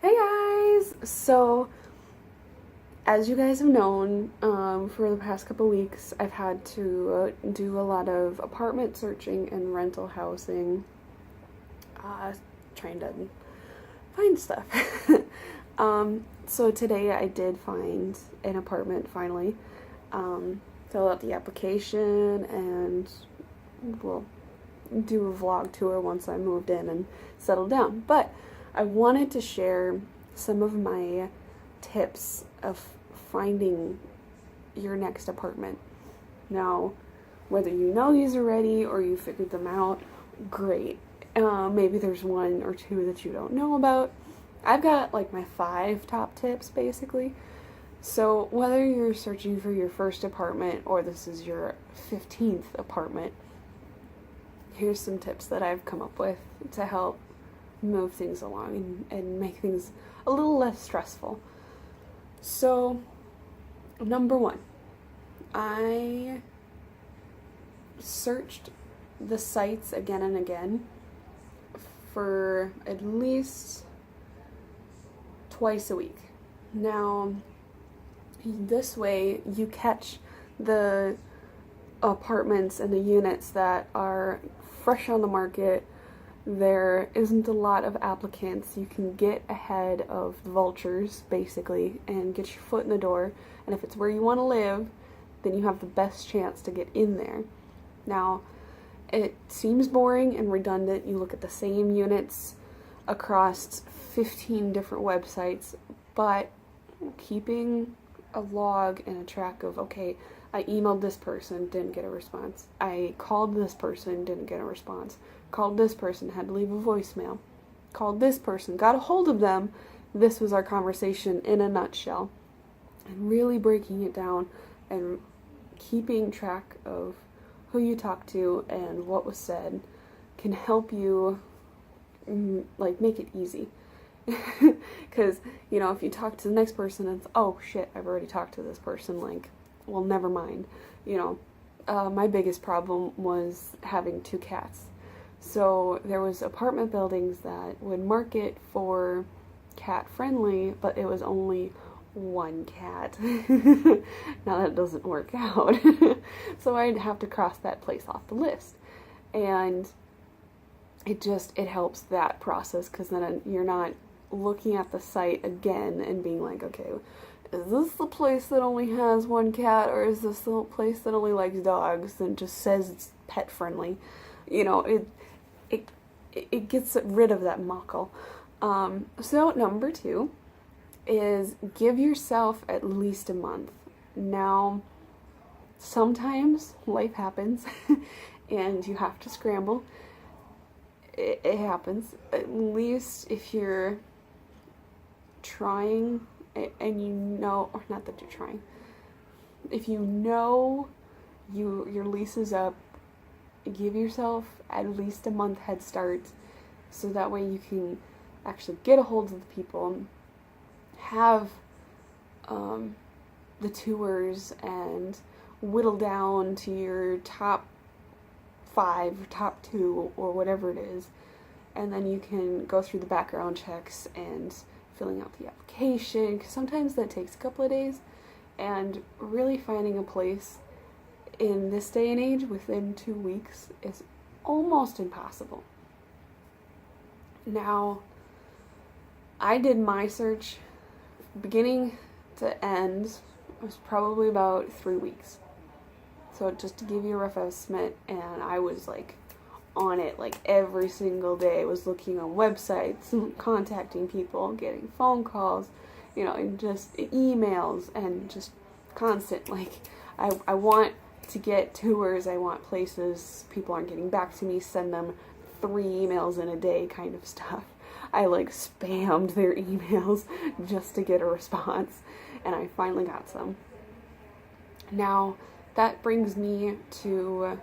Hey guys! So, as you guys have known, for the past couple weeks, I've had to do a lot of apartment searching and rental housing, trying to find stuff. So today I did find an apartment finally, fill out the application, and we'll do a vlog tour once I moved in and settled down. But I wanted to share some of my tips of finding your next apartment. Now, whether you know these already or you figured them out, great. Maybe there's one or two that you don't know about. I've got like my 5 top tips basically. So whether you're searching for your first apartment or this is your 15th apartment, here's some tips that I've come up with to help move things along and make things a little less stressful. So, number 1, I searched the sites again and again for at least twice a week. Now, this way you catch the apartments and the units that are fresh on the market. There isn't a lot of applicants. You can get ahead of the vultures, basically, and get your foot in the door. And if it's where you want to live, then you have the best chance to get in there. Now, it seems boring and redundant. You look at the same units across 15 different websites, but keeping a log and a track of, okay, I emailed this person, didn't get a response. I called this person, didn't get a response. Called this person, had to leave a voicemail. Called this person, got a hold of them. This was our conversation in a nutshell. And really breaking it down and keeping track of who you talked to and what was said can help you make it easy. Because, if you talk to the next person and it's, oh shit, I've already talked to this person, well, never mind. My biggest problem was having 2 cats. So there was apartment buildings that would market for cat friendly, but it was only 1 cat. Now that doesn't work out. So I'd have to cross that place off the list. And it helps that process, because then you're not looking at the site again and being like, okay, is this the place that only has 1 cat, or is this the place that only likes dogs and just says it's pet friendly? It gets rid of that muckle. So number 2 is give yourself at least a month. Now, sometimes life happens and you have to scramble. It happens. At least if you're trying and or not that you're trying, if your lease is up, give yourself at least a month head start, so that way you can actually get a hold of the people, have the tours, and whittle down to your top 5, top 2, or whatever it is, and then you can go through the background checks and filling out the application, because sometimes that takes a couple of days, and really finding a place in this day and age within 2 weeks is almost impossible. Now, I did my search beginning to end, it was probably about 3 weeks. So just to give you a rough estimate, and I was on it every single day. I was looking on websites, contacting people, getting phone calls, and just emails, and just constant, I want to get tours, I want places, people aren't getting back to me, send them 3 emails in a day kind of stuff. I spammed their emails just to get a response, and I finally got some. Now, that brings me to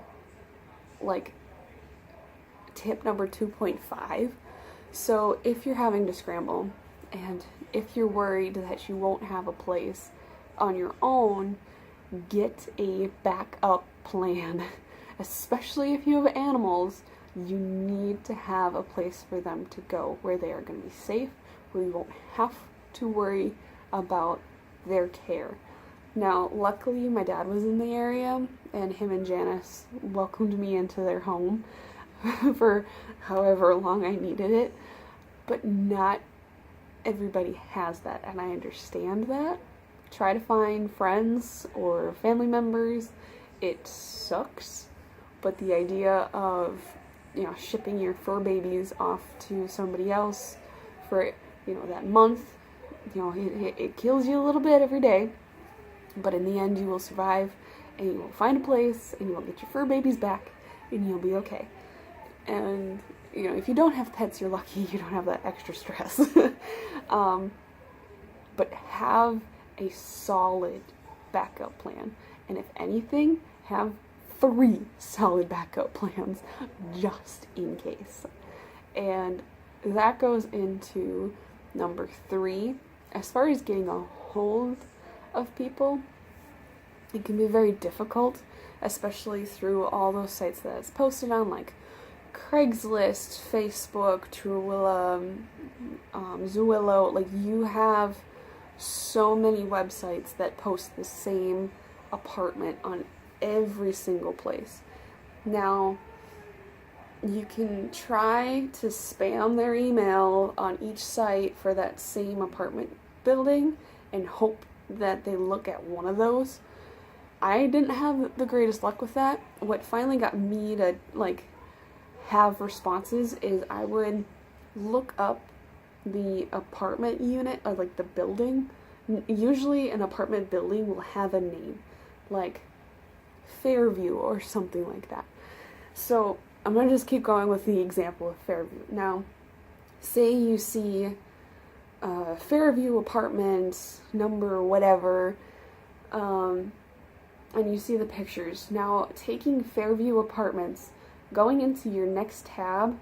tip number 2.5. So if you're having to scramble, and if you're worried that you won't have a place on your own, get a backup plan. Especially if you have animals, you need to have a place for them to go where they are going to be safe, where you won't have to worry about their care. Now, luckily, my dad was in the area, and him and Janice welcomed me into their home for however long I needed it, but not everybody has that, and I understand that. Try to find friends or family members. It sucks, but the idea of, shipping your fur babies off to somebody else for, that month, it kills you a little bit every day, but in the end you will survive, and you will find a place, and you will get your fur babies back, and you'll be okay. And, if you don't have pets, you're lucky you don't have that extra stress. But have a solid backup plan. And if anything, have 3 solid backup plans just in case. And that goes into number 3. As far as getting a hold of people, it can be very difficult, especially through all those sites that it's posted on, like Craigslist, Facebook, Truwilla, Zillow. Like, you have so many websites that post the same apartment on every single place. Now, you can try to spam their email on each site for that same apartment building and hope that they look at one of those. I didn't have the greatest luck with that. What finally got me to, have responses is I would look up the apartment unit, or the building. Usually an apartment building will have a name, like Fairview or something like that. So I'm going to just keep going with the example of Fairview. Now, say you see Fairview apartments, number whatever, and you see the pictures. Now, taking Fairview apartments, going into your next tab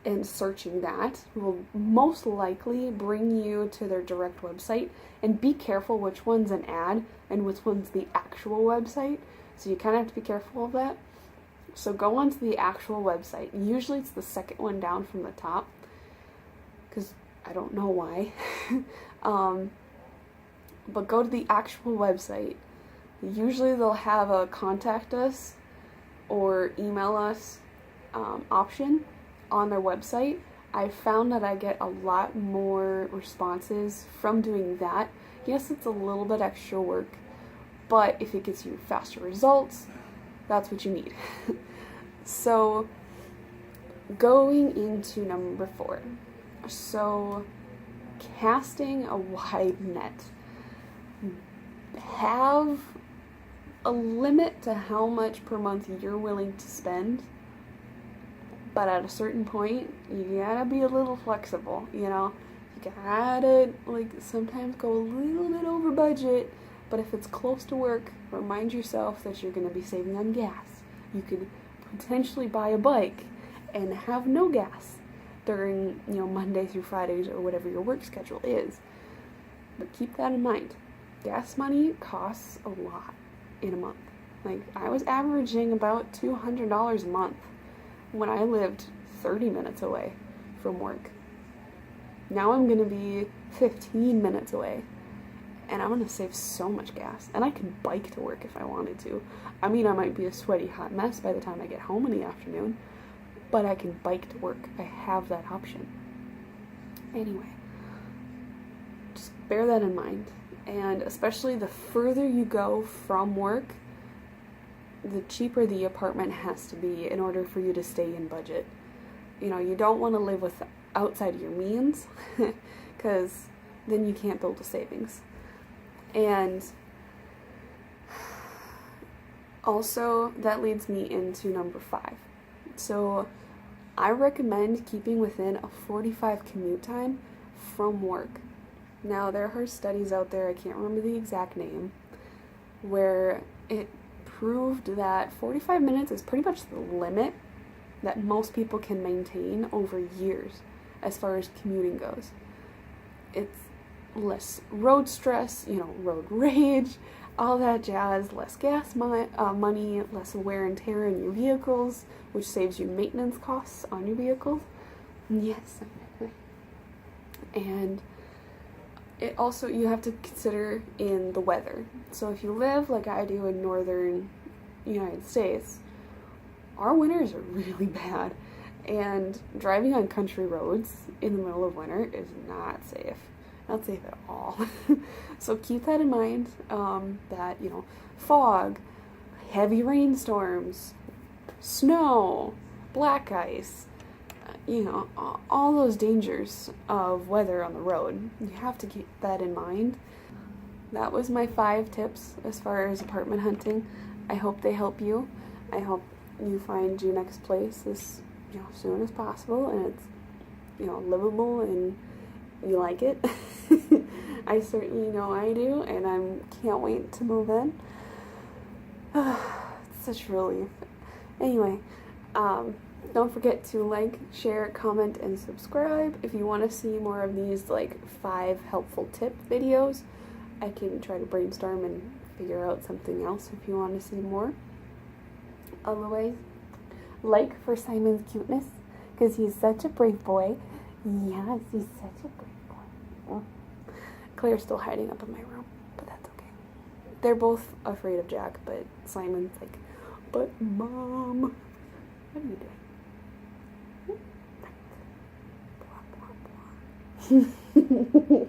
and searching that will most likely bring you to their direct website, and be careful which one's an ad and which one's the actual website. So you kind of have to be careful of that. So go onto the actual website. Usually it's the second one down from the top, because I don't know why. But go to the actual website. Usually they'll have a contact us or email us option on their website. I found that I get a lot more responses from doing that. Yes, it's a little bit extra work, but if it gets you faster results, that's what you need. So, going into number 4. So, casting a wide net. Have a limit to how much per month you're willing to spend, but at a certain point, you gotta be a little flexible, You gotta, sometimes go a little bit over budget, but if it's close to work, remind yourself that you're gonna be saving on gas. You could potentially buy a bike and have no gas during, Monday through Fridays or whatever your work schedule is. But keep that in mind. Gas money costs a lot in a month. I was averaging about $200 a month when I lived 30 minutes away from work. Now I'm going to be 15 minutes away, and I'm going to save so much gas. And I can bike to work if I wanted to. I mean, I might be a sweaty hot mess by the time I get home in the afternoon, but I can bike to work. I have that option. Anyway, just bear that in mind. And especially the further you go from work, the cheaper the apartment has to be in order for you to stay in budget. You don't want to live with outside of your means, because then you can't build a savings. And also, that leads me into number 5. So I recommend keeping within a 45 commute time from work. Now, there are studies out there, I can't remember the exact name, where it proved that 45 minutes is pretty much the limit that most people can maintain over years as far as commuting goes. It's less road stress, road rage, all that jazz, less gas money, less wear and tear in your vehicles, which saves you maintenance costs on your vehicles. Yes. And it also, you have to consider in the weather. So if you live like I do in northern United States, our winters are really bad, and driving on country roads in the middle of winter is not safe. Not safe at all. So keep that in mind, that, fog, heavy rainstorms, snow, black ice, all those dangers of weather on the road. You have to keep that in mind. That was my 5 tips as far as apartment hunting. I hope they help you. I hope you find your next place as soon as possible, and it's livable and you like it. I certainly know I do, and I can't wait to move in. It's such a relief. Anyway, don't forget to like, share, comment, and subscribe. If you want to see more of these 5 helpful tip videos, I can try to brainstorm and figure out something else if you want to see more. Otherwise, like for Simon's cuteness, because he's such a brave boy. Yes, he's such a brave boy. Oh. Claire's still hiding up in my room, but that's okay. They're both afraid of Jack, but Simon's like, but Mom, what are you doing? Blah, blah, blah.